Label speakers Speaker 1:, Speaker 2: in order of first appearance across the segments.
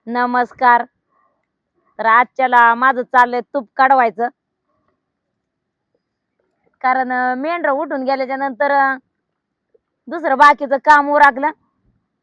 Speaker 1: नमस्कार. तर आजच्याला माझं चाललंय तूप काढवायचं. कारण मेंढरं उठून गेल्याच्या नंतर दुसरं बाकीचं काम उरकलं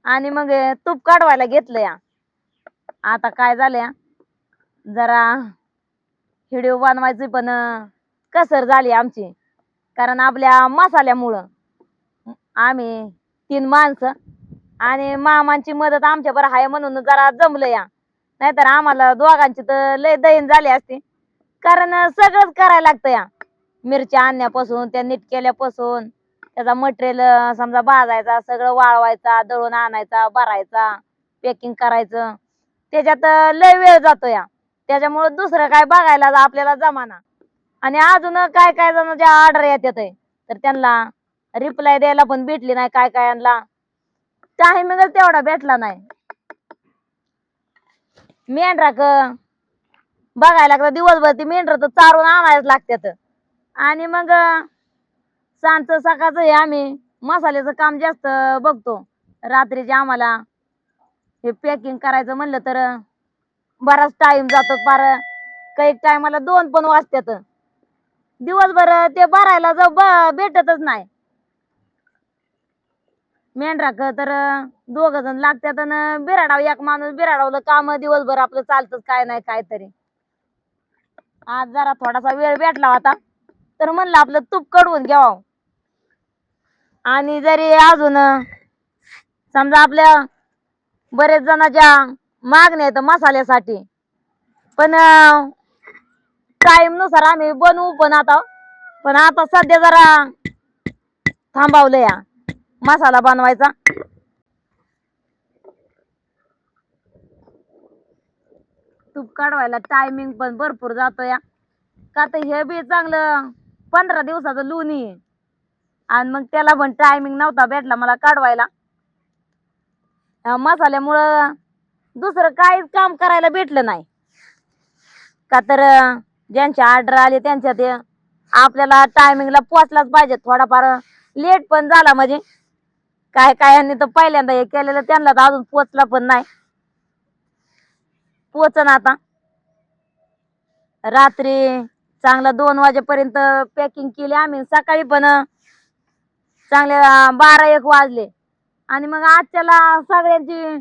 Speaker 1: आणि मग तूप काढवायला घेतलं या. आता काय झालं जरा व्हिडिओ बनवायची पण कसर झाली आमची. कारण आपल्या मसाल्यामुळं आम्ही 3 माणसं आणि मामांची मदत आमच्या बरं आहे म्हणून जरा जमलं या. नाहीतर आम्हाला दोघांची तर लय दैन झाली असती. कारण सगळंच करायला लागतं या. मिरच्या आणण्यापासून त्या नीट केल्यापासून त्याचा मटेरियल समजा भाजायचा, सगळं वाळवायचा, दळून आणायचा, भरायचा, पॅकिंग करायचं. त्याच्यात लय वेळ जातो या. त्याच्यामुळे दुसरं काय बघायला आपल्याला जमाना. आणि अजून काय काय जणांच्या ऑर्डर येतात तर त्यांना रिप्लाय द्यायला पण भेटली नाही. काय काय यांना टायमिंगच तेवढा भेटला नाही. मेंढराक बघायला लागतं दिवसभर ती मेंढर तर चारून आणायच लागतात. आणि मग सांजचं सकाळचं हे आम्ही मसाल्याचं काम जास्त बघतो. रात्रीचे आम्हाला हे पॅकिंग करायचं म्हणलं तर बराच टाइम जातो. पार काही टायमाला 2 पण वाजतात. दिवसभर ते भरायला भेटतच नाही. मेंढराक तर 2 जण लागतात आणि बिराडाव एक माणूस बिराडावलं काम दिवसभर आपलं चालतच काय नाही काहीतरी. आज जरा थोडासा वेळ भेटला होता तर म्हणलं आपलं तूप कडवून घ्यावं. आणि जरी अजून समजा आपल्या बरेच जणांच्या मागण्या आहेत मसाल्यासाठी, पण टाइम नुसार आम्ही बनवू पण आता सध्या जरा थांबवलं या मसाला बनवायचा. तूप काढवायला टायमिंग पण भरपूर जातो या. का तर हे बी चांगलं 15 दिवसाचं लोणी आहे. आणि मग त्याला पण टायमिंग नव्हता भेटला मला काढवायला. मसाल्यामुळं दुसरं काहीच काम करायला भेटलं नाही. का तर ज्यांचे ऑर्डर आले त्यांच्या ते आपल्याला टायमिंगला पोचलाच पाहिजे. थोडाफार लेट पण झाला म्हणजे काय काय यांनी तर पहिल्यांदा हे केलेलं त्यांना तर अजून पोचला पण नाही. पोचन आता रात्री चांगला 2 वाजेपर्यंत पॅकिंग केली आम्ही. सकाळी पण चांगले 12-1 वाजले. आणि मग आजच्याला सगळ्यांची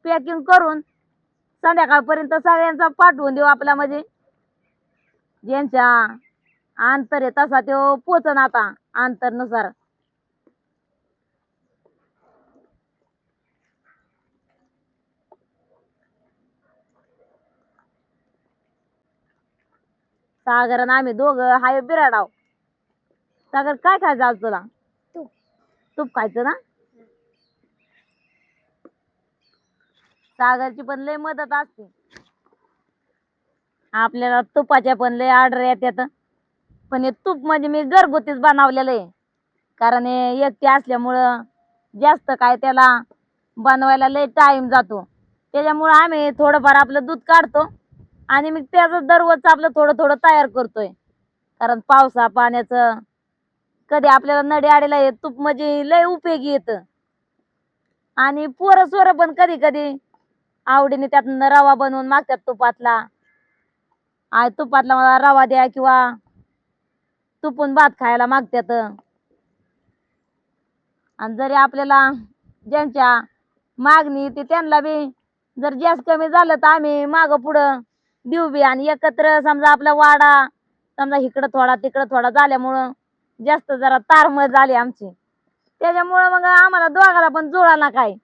Speaker 1: पॅकिंग करून संध्याकाळपर्यंत सगळ्यांचा पाठवून देऊ आपला म्हणजे ज्यांच्या अंतर आहे तसा तो पोचन आता अंतरनुसार. सागर आणि आम्ही दोघं हाय बिराडाव. सागर काय खायचं आज तुला? तूप खायचं ना. सागरची पण लय मदत असते. आपल्याला तुपाच्या पण लय ऑर्डर येतात. पण हे तूप म्हणजे मी घरगुतीच बनवलेलं आहे. कारण हे एकटी असल्यामुळं जास्त काय त्याला बनवायला लय टाइम जातो. त्याच्यामुळं आम्ही थोडंफार आपलं दूध काढतो आणि मग त्याचं दररोज आपलं थोडं थोडं तयार करतोय. कारण पावसा पाण्याचं कधी आपल्याला नडी आडीला हे तूप म्हणजे लय उपयोगी येतं. आणि पोरं सोरं पण कधी कधी आवडीने त्यातनं रवा बनवून मागतात तुपातला. तुपातला मला रवा द्या किंवा तुपून भात खायला मागतात. आणि जरी आपल्याला ज्यांच्या मागणी ते त्यांना बी जर जास्त कमी झालं तर आम्ही माग पुढं देऊ बी. आणि एकत्र समजा आपला वाडा समजा इकडं थोडा तिकडं थोडा झाल्यामुळं जास्त जरा तारमळ झाली आमची. त्याच्यामुळं मग आम्हाला दोघाला पण जुळा ना काय.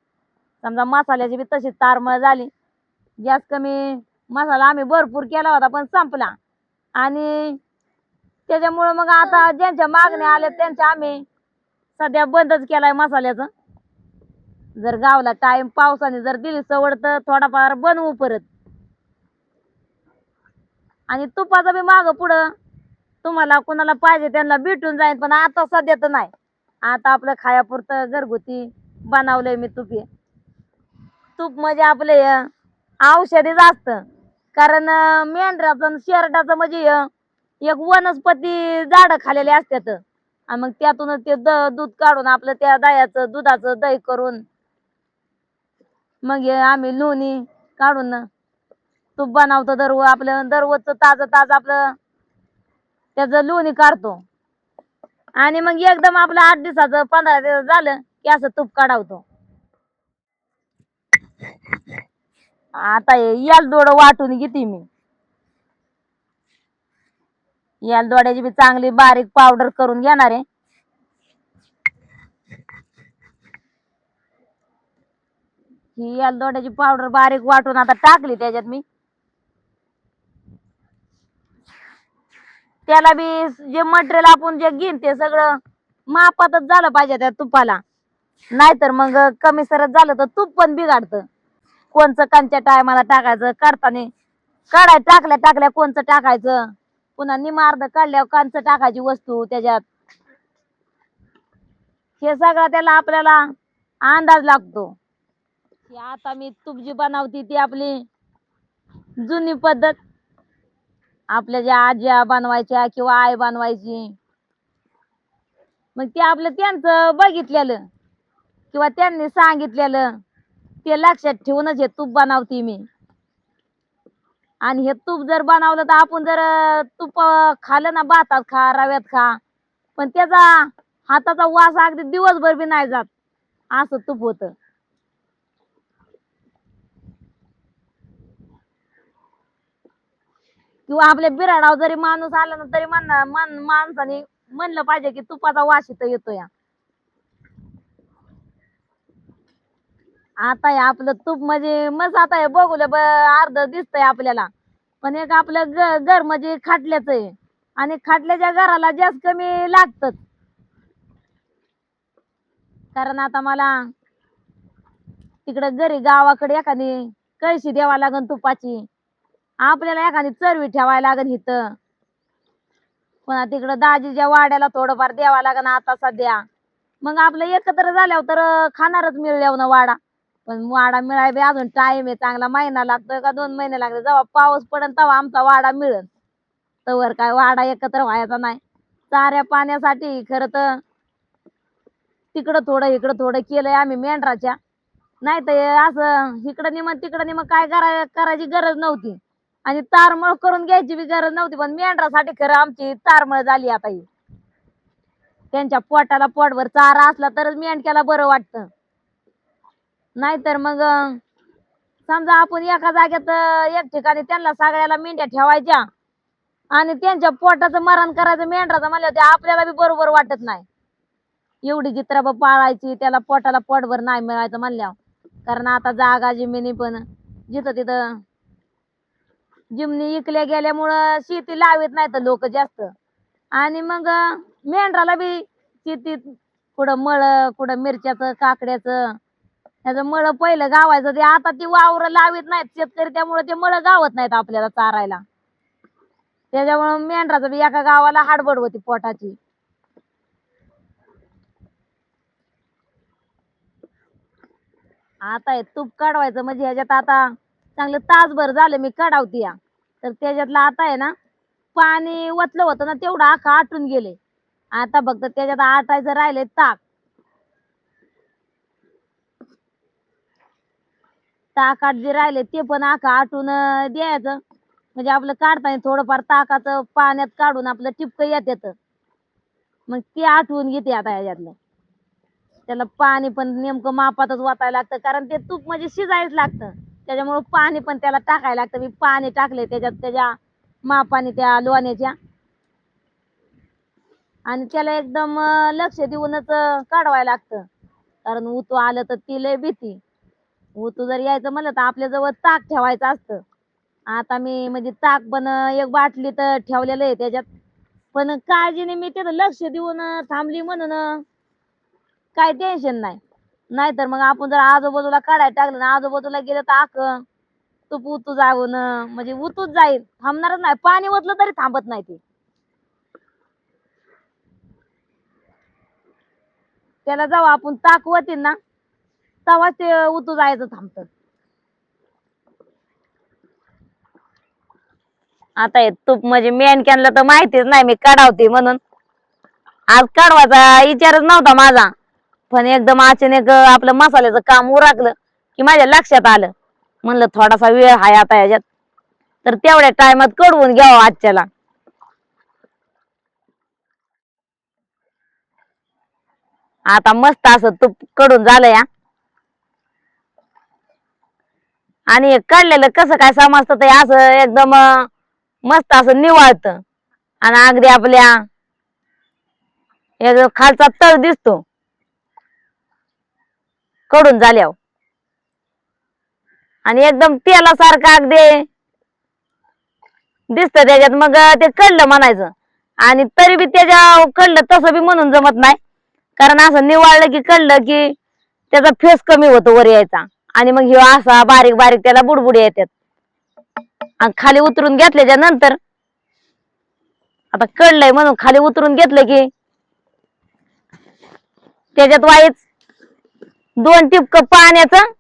Speaker 1: समजा मसाल्याची बी तशी तारमळ झाली. जास्त कमी मसाला आम्ही भरपूर केला होता पण संपला. आणि त्याच्यामुळं मग आता ज्यांच्या मागण्या आल्या त्यांच्या आम्ही सध्या बंदच केलाय मसाल्याचं. जर गावला टाइम पावसाने जर दिली सवड तर थोडाफार बनवू परत. आणि तुपाचं बी माग पुढं तुम्हाला कोणाला पाहिजे त्यांना भेटून जाईल. पण आता सध्या तर नाही. आता आपलं खायापुरतं घरगुती बनवलंय मी तूप. तूप म्हणजे आपले औषधीच असतं. कारण मेंढराचं शेरडाचं म्हणजे एक वनस्पती झाडं खालेले असतात. आणि मग त्यातूनच ते दूध काढून आपलं त्या दह्याचं दुधाचं दही करून मग आम्ही लोणी काढून तूप बनवतो आपलं दररोजचं ताजं ताजं आपलं त्याचं लोणी काढतो आणि मग एकदम आपलं 8 दिवसाचं 15 दिवस झालं की असं तूप काढवतो. आता याल दोड वाटून घेते मी. याल दोड्याची बी चांगली बारीक पावडर करून घेणार आहे. ही याल दोड्याची पावडर बारीक वाटून आता टाकली त्याच्यात मी. त्याला बी जे मटेरियल आपण जे घेईन ते सगळं मापातच झालं पाहिजे त्या तुपाला, नाहीतर मग कमी सरत झालं तर तूप पण बिघाडतं. कोणचं कांच्या टायमाला टाकायचं, काढताना टाकल्या कोणचं टाकायचं, पुन्हा निमार्द काढल्यावर कांचं टाकायची वस्तू त्याच्यात, हे सगळं त्याला आपल्याला अंदाज लागतो. आता मी तूप जी बनवती ती आपली जुनी पद्धत, आपल्या ज्या आज्या बनवायच्या किंवा आई बनवायची, मग ते आपलं त्यांचं बघितलेलं किंवा त्यांनी सांगितलेलं ते लक्षात ठेवूनच हे तूप बनवते मी. आणि हे तूप जर बनवलं तर आपण जर तूप खाल्लं ना, भातात खा रव्यात खा, पण त्याचा हाताचा वास अगदी दिवसभर बी नाही जात असं तूप होतं. किंवा आपल्या बिराडावर जरी माणूस आला ना तरी माणसाने म्हणलं पाहिजे की तुपाचा वास इथं येतोय. आता हे आपलं तूप म्हणजे मस्त आता हे बघूलं अर्ध दिसतंय आपल्याला, पण एक आपलं घर म्हणजे खाटल्याच आहे आणि खाटल्याच्या घराला जास्त कमी लागत. कारण आता मला तिकडे घरी गावाकडे एखादी कळशी द्यावा लागन तुपाची, आपल्याला एखादी चरवी ठेवायला लागन इथं, पुन्हा तिकडं दाजीच्या वाड्याला थोडंफार द्यावा लागन आता सध्या. मग आपलं एकत्र झाल्यावर तर खाणारच मिळल्यावर ना वाडा, पण वाडा मिळाय बी अजून टाइम आहे, चांगला महिना लागतोय का 2 महिने लागले. जेव्हा पाऊस पडेल तेव्हा आमचा वाडा मिळेल, तवर काय वाडा एकत्र व्हायचा नाही. चाऱ्या पाण्यासाठी खरं तर तिकडं थोडं इकडं थोडं केलंय आम्ही मेंढराच्या, नाही तर असं इकडं निम तिकडं निम काय करायची गरज नव्हती आणि तारमळ करून घ्यायची बी गरज नव्हती. पण मेंढरासाठी खरं आमची तारमळ झाली आता ही. त्यांच्या पोटाला पोटभर चारा असला तरच मेंढक्याला बरं वाटतं, नाहीतर मग समजा आपण एका जागेत एक ठिकाणी त्यांना सगळ्याला मेंढ्या ठेवायच्या आणि त्यांच्या पोटाचं मरण करायचं मेंढराचं म्हणलं ते आपल्याला बी बरोबर वाटत नाही. एवढी जित्राबा पाळायची, त्याला पोटाला पोटभर नाही मिळायचं म्हणल्यावर. कारण आता जागा जमिनी पण जिथं तिथं जिमनी इकल्या गेल्यामुळं शेती लावित नाही तर लोक जास्त, आणि मग मेंढराला बी शेतीत कुठं मळ कुठं मिरच्याचं काकड्याचं त्याचं मळ पहिलं गावायचं, ते आता ती वावर लावित नाहीत शेतकरी, त्यामुळे ते मळ गावत नाहीत आपल्याला चारायला. त्याच्यामुळे मेंढराचं बी एका गावाला हाडबड होती पोटाची. आता हे तूप काढवायचं म्हणजे ह्याच्यात आता चांगलं तासभर झालं मी काढावती या, तर त्याच्यातलं आता आहे ना पाणी वतलं होतं ना तेवढं आखा आटून गेले. आता फक्त त्याच्यात आटायचं राहिले ताकात जे राहिले ते पण आखा आटून द्यायचं, म्हणजे आपलं काढताना थोडंफार ताकाचं पाण्यात काढून आपलं टिपकं येत, मग ते आठवून घेते आता ह्याच्यातलं. त्याला पाणी पण नेमकं मापातच वाटायला लागतं, कारण ते तूप म्हणजे शिजायच लागतं, त्याच्यामुळे पाणी पण त्याला टाकायला लागतं. मी पाणी टाकले त्याच्यात त्याच्या मापाने त्या लोण्याच्या, आणि त्याला एकदम लक्ष देऊनच काढवायला लागतं, कारण उतू आलं तर ती लय भीती. उतू जर यायचं म्हणलं तर आपल्या जवळ ताक ठेवायचं असतं. आता मी म्हणजे ताक पण एक बाटली तर ठेवलेलं आहे त्याच्यात, पण काळजीने मी तिथं लक्ष देऊन थांबली म्हणून काय टेन्शन नाही. नाहीतर मग आपण जर आजूबाजूला काढायला टाकलं ना, आजूबाजूला गेलं तर आख तूप उतू जाऊन म्हणजे उतूच जाईल, थांबणारच नाही. पाणी ओतलं तरी थांबत नाही ते. त्याला जेव्हा आपण ताक वतीन ना तेव्हाच ते उतू जायचं थांबतं. आता हे तूप म्हणजे मेंढक्यांना तर माहितीच नाही मी काढावते म्हणून, आज काढवायचा विचारच नव्हता माझा, पण एकदम अचानक आपलं मसाल्याचं काम उरकलं की माझ्या लक्षात आलं म्हणलं थोडासा वेळ हाय आता याच्यात, तर तेवढ्या टायमात कडवून घ्यावं आजच्याला. आता मस्त असं तूप कडून झालं या. आणि हे काढलेलं कसं काय समजतं ते असं एकदम मस्त असं निवाळत आणि अगदी आपल्या एकदम खालचा तळ दिसतो कडून झाल्यावर. आणि एकदम तेलासारखं अगदी दिसत त्याच्यात. मग ते कळलं म्हणायचं. आणि तरी बी त्याच्या कळलं तसं बी म्हणून जमत नाही, कारण असं निवाळलं की कळलं की त्याचा फेस कमी होतो वर यायचा. आणि मग ह्यो असा बारीक बारीक त्याला बुडबुडी येतात. आणि खाली उतरून घेतल्याच्या नंतर आता कळलंय म्हणून खाली उतरून घेतलं की त्याच्यात वाईच 2 टिपकं पाण्याचं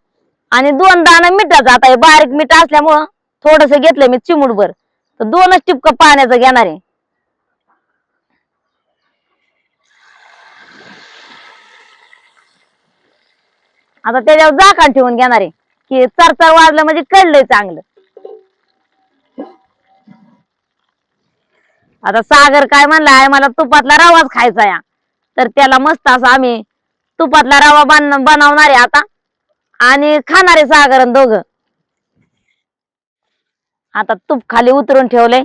Speaker 1: आणि 2 दाणं मिठाचं. आता हे बारीक मीठ असल्यामुळं थोडस घेतलंय मी चिमूटभर, तर 2च टिपकं पाण्याचं घेणार आहे. आता त्याच्यावर झाकण ठेवून घेणार आहे की चरचर वाजलं म्हणजे कळलंय चांगलं. आता सागर काय म्हणलाय मला तुपातला रवाच खायचा या, तर त्याला मस्त असं आम्ही तुपातला रवा बनवणार आहे आता आणि खाणार आहे सागर आणि दोघं. आता तूप खाली उतरून ठेवलंय,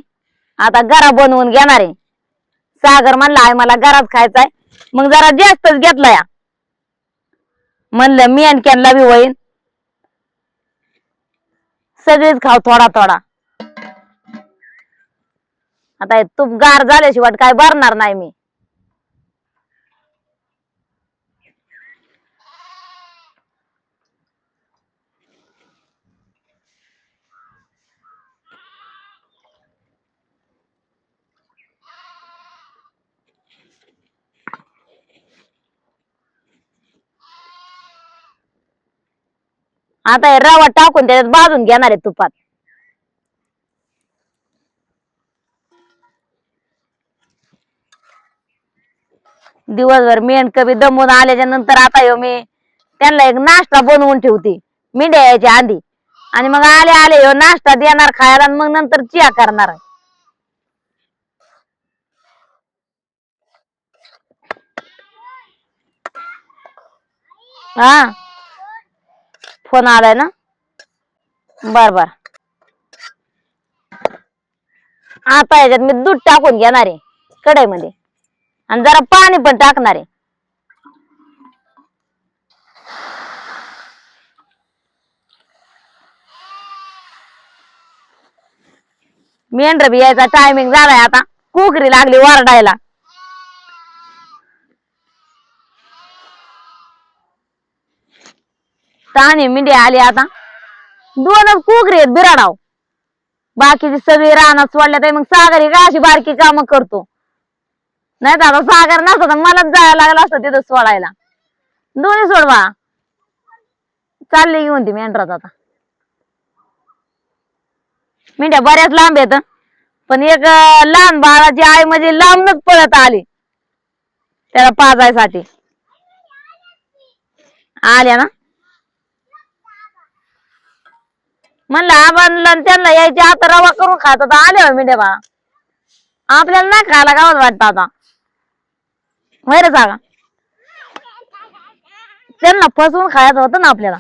Speaker 1: आता गरा बनवून घेणार आहे. सागर म्हणला आहे मला गराच खायचाय, मग जरा जास्तच घेतला या. म्हणलं मी आणखीनला बी होईन, सगळीच खाऊ थोडा थोडा. आता हे तूप गार झाल्याशिवाय काय भरणार नाही मी. आता हे रवा टाकून त्याच्यात भाजून घेणार आहे तुपात. दिवसभर मेंढक बी दमून आल्याच्या नंतर आता ह्यो मी त्यांना एक नाश्ता बनवून ठेवते मेंढ्या यायच्या आधी. आणि मग आले आले ह्यो नाश्ता देणार खायला आणि मग नंतर चिया करणार. हा फोन आलाय ना, बर बर. आता याच्यात मी दूध टाकून घेणार आहे कढईमध्ये आणि जरा पाणी पण टाकणार आहे. मेंढर बी यायचा टायमिंग झालाय आता, कुकरी लागली वरडायला. ताणी मिंडी आली आता, 2च कुकरी आहेत बिराडाव. बाकीची सगळी रानात सोडल्यात. मग सागर काय अशी बारकी कामं करतो, नाही तर आता सागर नसता तर मलाच जायला लागलं असतं तिथं सोडायला. दोन्ही सोडवा चालली घेऊन ती मेंढरात. आता मेंढ्या बऱ्याच लांब येत, पण एक लहान बाळाची आई म्हणजे लांबनच पळत आली त्याला पाजायसाठी. आल्या ना, म्हणलं आबांना त्यांना यायचे आता रवा करून खात होता. आले हो मेंढ्या बाळा, आपल्याला नाही खायला गावात वाटतं आता. होय रे जागा, त्यांना फसवून खायचं होतं ना आपल्याला.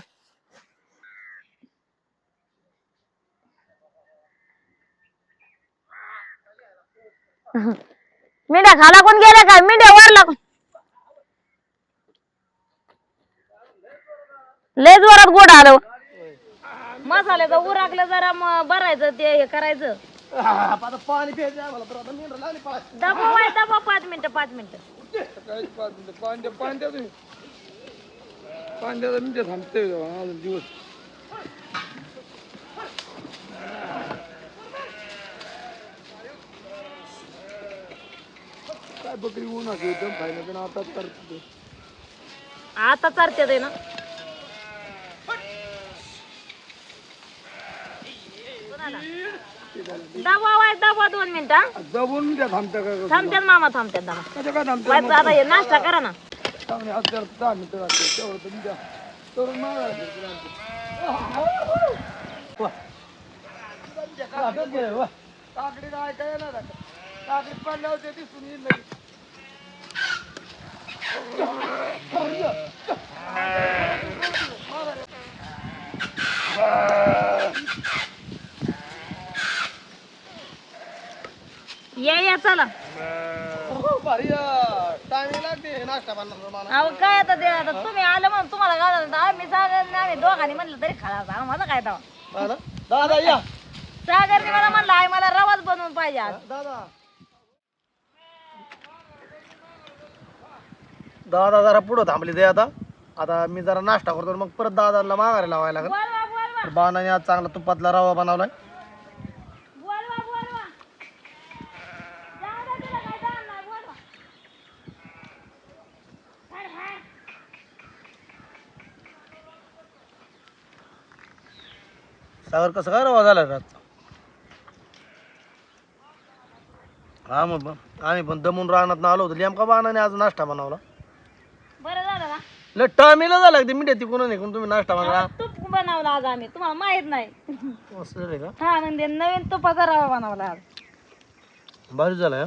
Speaker 1: मेंढ्या खाला कोण गेल्या काय, मेंढ्या वरला लय जोरात गोड आलो. मसाल्याचं उराकलं जरा भरायचं ते हे करायचं.
Speaker 2: पाणी प्यायचं आम्हाला, पण आता मेंढरं लागली पळायला.
Speaker 1: डबा 5 मिनिटं 5 मिनिटं.
Speaker 2: सकाळी 5 मिनिटं पाणी द्या, पाणी द्या तुम्ही. पाणी द्या मिनिटं थांबते अजून दिवस. काय बकरी ऊन असं एकदम खायला पण आता करते.
Speaker 1: आता चारते ते ना, दबा 2 मिनिटं.
Speaker 2: जवून द्या थांबत्या काय
Speaker 1: थांबत्यात मामा, थांबत्यात दबा.
Speaker 2: कसं काय थांबत्या
Speaker 1: आता हे नाश्ता करा ना.
Speaker 2: चांगले आज 10 मिनिटं लागते तेवढं तुम्ही द्या. तरुण मागा काकडी काय काय ना काकडी पडल्यावर ते दिसून येईल लगेच.
Speaker 1: या चला.
Speaker 2: भारी टायमिंग लागते नाश्ता बनवणार
Speaker 1: अहो काय आता ते आता तुम्ही आलं म्हणून तुम्हाला गाव आम्ही सागर आम्ही दोघांनी म्हणलं तरी खाला आम्हाला काय दावा.
Speaker 2: दादा या
Speaker 1: सागरने मला म्हणलं आई मला रवाच बनवून पाहिजे आज.
Speaker 2: दादा जरा पुढं थांबले ते आता आता मी जरा नाश्ता करतो मग परत दादाला माघारी लावायला लागेल.
Speaker 1: बोलवा बोलवा
Speaker 2: बाणाने आज चांगला तुपातला रवा बनवलाय.
Speaker 1: बोलवा बोलवा जाऊ दे तुला काय जाणार नाही, बोलवा. हाड, हाड.
Speaker 2: सागर कसं काय रवा झाला रातचा? हा मग आम्ही पण दमून रानात आलो होतो नेमका बाणाने आज नाश्ता बनवला.
Speaker 1: बरं झालं ना.
Speaker 2: लय टायमिंगला झाला ते मिठ्या तिकडून निघून तुम्ही नाश्ता बनवला.
Speaker 1: तूप बनवला आज आम्ही तुम्हाला माहित नाही.
Speaker 2: असं आहे का?
Speaker 1: हा म्हणजे नवीन तुपाचा रवा बनवला आज.
Speaker 2: भारी झाला